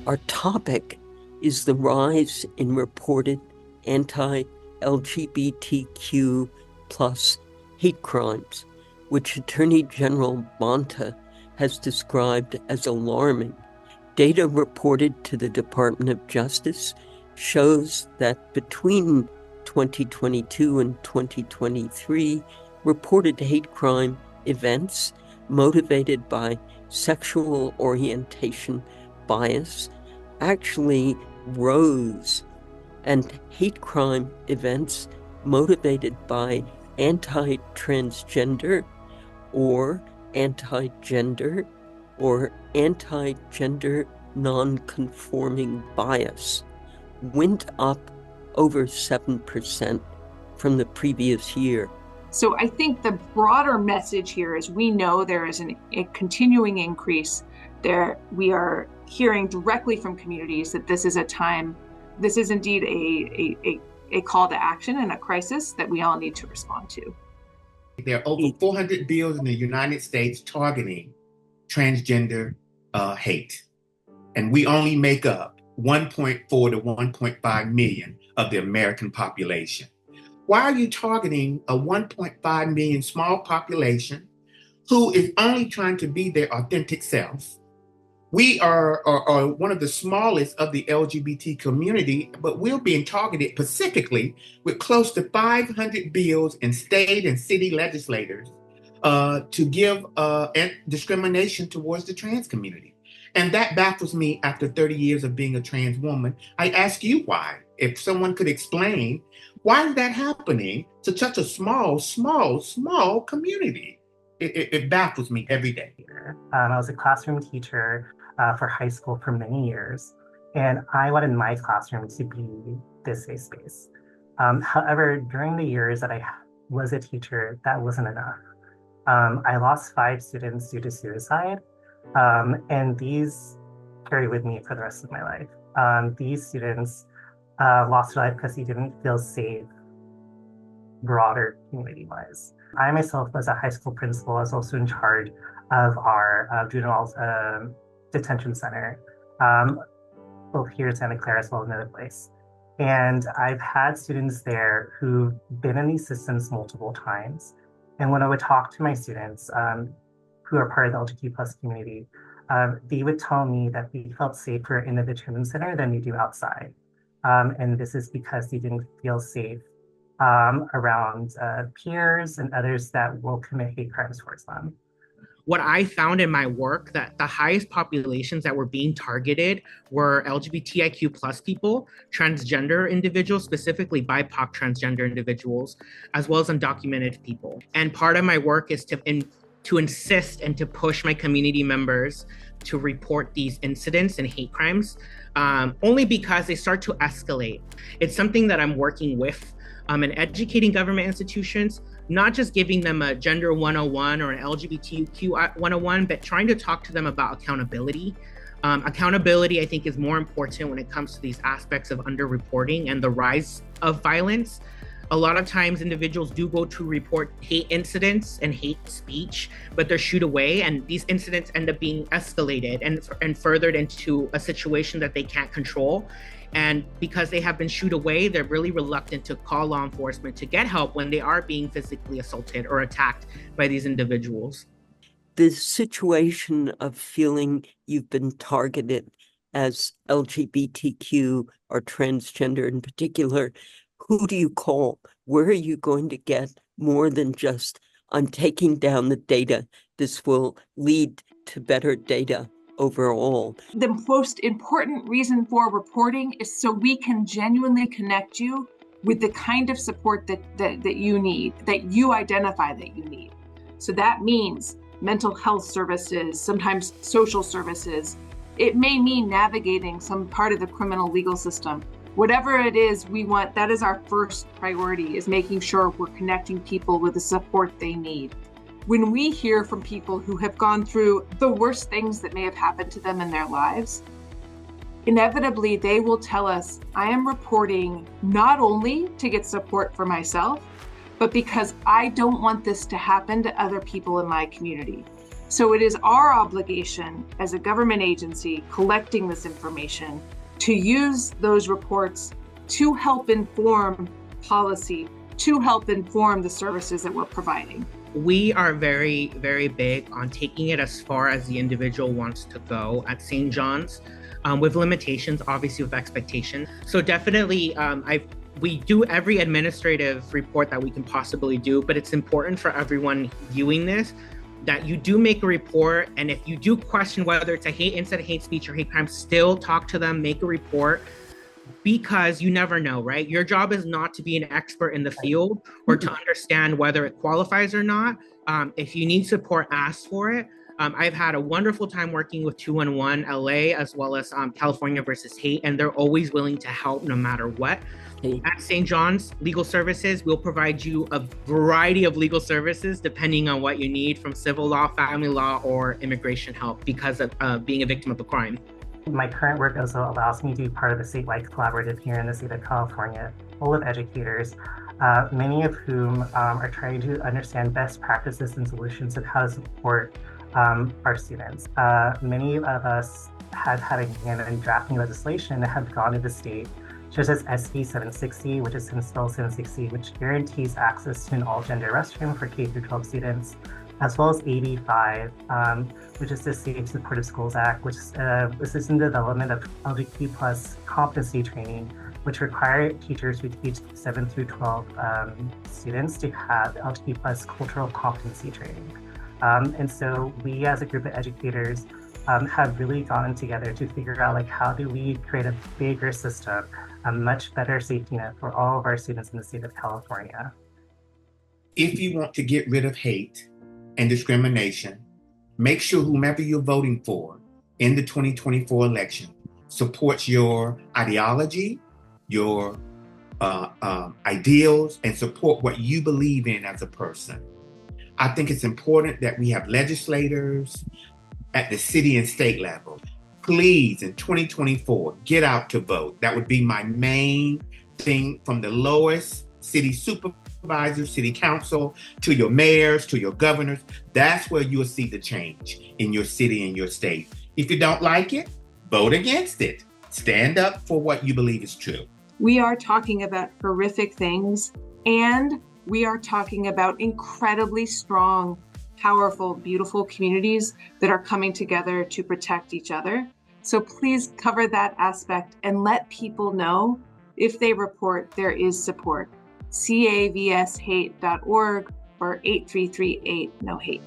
Our topic is the rise in reported anti-LGBTQ plus hate crimes, which Attorney General Bonta has described as alarming. Data reported to the Department of Justice shows that between 2022 and 2023, reported hate crime events motivated by sexual orientation bias actually rose, and hate crime events motivated by anti-transgender or anti-gender or anti-gender non-conforming bias went up over 7% from the previous year. So I think the broader message here is we know there is a continuing increase there. We are hearing directly from communities that this is a time, this is indeed a call to action and a crisis that we all need to respond to. There are over 400 bills in the United States targeting transgender hate. And we only make up 1.4 to 1.5 million of the American population. Why are you targeting a 1.5 million small population who is only trying to be their authentic self? We are one of the smallest of the LGBT community, but we're being targeted specifically with close to 500 bills in state and city legislators to give discrimination towards the trans community. And that baffles me after 30 years of being a trans woman. I ask you why. If someone could explain, why is that happening to such a small community? It baffles me every day. I was a classroom teacher for high school for many years, and I wanted my classroom to be this safe space. However, during the years that I was a teacher, that wasn't enough. I lost 5 students due to suicide, and these carry with me for the rest of my life. These students lost their life because they didn't feel safe broader community-wise. I myself, as a high school principal, was also in charge of our juvenile detention center, both here in Santa Clara as well as another place. And I've had students there who've been in these systems multiple times. And when I would talk to my students who are part of the LGBT plus community, they would tell me that they felt safer in the detention center than they do outside. And this is because they didn't feel safe around peers and others that will commit hate crimes towards them. What I found in my work, that the highest populations that were being targeted were LGBTIQ plus people, transgender individuals, specifically BIPOC transgender individuals, as well as undocumented people. And part of my work is to insist and to push my community members to report these incidents and hate crimes, only because they start to escalate. It's something that I'm working with and educating government institutions, not just giving them a gender 101 or an LGBTQ 101, but trying to talk to them about accountability. Accountability, I think, is more important when it comes to these aspects of underreporting and the rise of violence. A lot of times individuals do go to report hate incidents and hate speech, but they're shooed away, and these incidents end up being escalated and furthered into a situation that they can't control. And because they have been shooed away, they're really reluctant to call law enforcement to get help when they are being physically assaulted or attacked by these individuals. The situation of feeling you've been targeted as LGBTQ or transgender in particular, who do you call? Where are you going to get more than just, I'm taking down the data, this will lead to better data overall? The most important reason for reporting is so we can genuinely connect you with the kind of support that you need, that you identify that you need. So that means mental health services, sometimes social services. It may mean navigating some part of the criminal legal system. Whatever it is, that is our first priority, is making sure we're connecting people with the support they need. When we hear from people who have gone through the worst things that may have happened to them in their lives, inevitably they will tell us, I am reporting not only to get support for myself, but because I don't want this to happen to other people in my community. So it is our obligation as a government agency collecting this information to use those reports to help inform policy, to help inform the services that we're providing. We are very, very big on taking it as far as the individual wants to go at St. John's, with limitations, obviously with expectation. So definitely, we do every administrative report that we can possibly do, but it's important for everyone viewing this that you do make a report, and if you do question whether it's a hate incident, hate speech, or hate crime, still talk to them, make a report, because you never know, right? Your job is not to be an expert in the field or to understand whether it qualifies or not. If you need support, ask for it. I've had a wonderful time working with 211 LA as well as California versus Hate, and they're always willing to help no matter what. At St. John's Legal Services, we'll provide you a variety of legal services depending on what you need, from civil law, family law, or immigration help because of being a victim of a crime. My current work also allows me to be part of the statewide collaborative here in the state of California, full of educators, many of whom are trying to understand best practices and solutions of how to support our students. Many of us have had a hand in drafting legislation that have gone to the state, such as SB 760, which is Senate Bill 760, which guarantees access to an all-gender restroom for K-12 students, as well as AB 5, which is the Safe Supportive Schools Act, which assists in the development of LGBTQ plus competency training, which require teachers who teach 7 through 12 students to have LGBTQ plus cultural competency training. And so we as a group of educators have really gotten together to figure out, like, how do we create a bigger system, a much better safety net for all of our students in the state of California. If you want to get rid of hate and discrimination, make sure whomever you're voting for in the 2024 election supports your ideology, your ideals, and support what you believe in as a person. I think it's important that we have legislators at the city and state level. Please, in 2024, get out to vote. That would be my main thing, from the lowest city supervisors, city council, to your mayors, to your governors. That's where you'll see the change in your city and your state. If you don't like it, vote against it. Stand up for what you believe is true. We are talking about horrific things, and we are talking about incredibly strong, powerful, beautiful communities that are coming together to protect each other. So please cover that aspect and let people know if they report, there is support. CAVSHate.org or 8338 No Hate.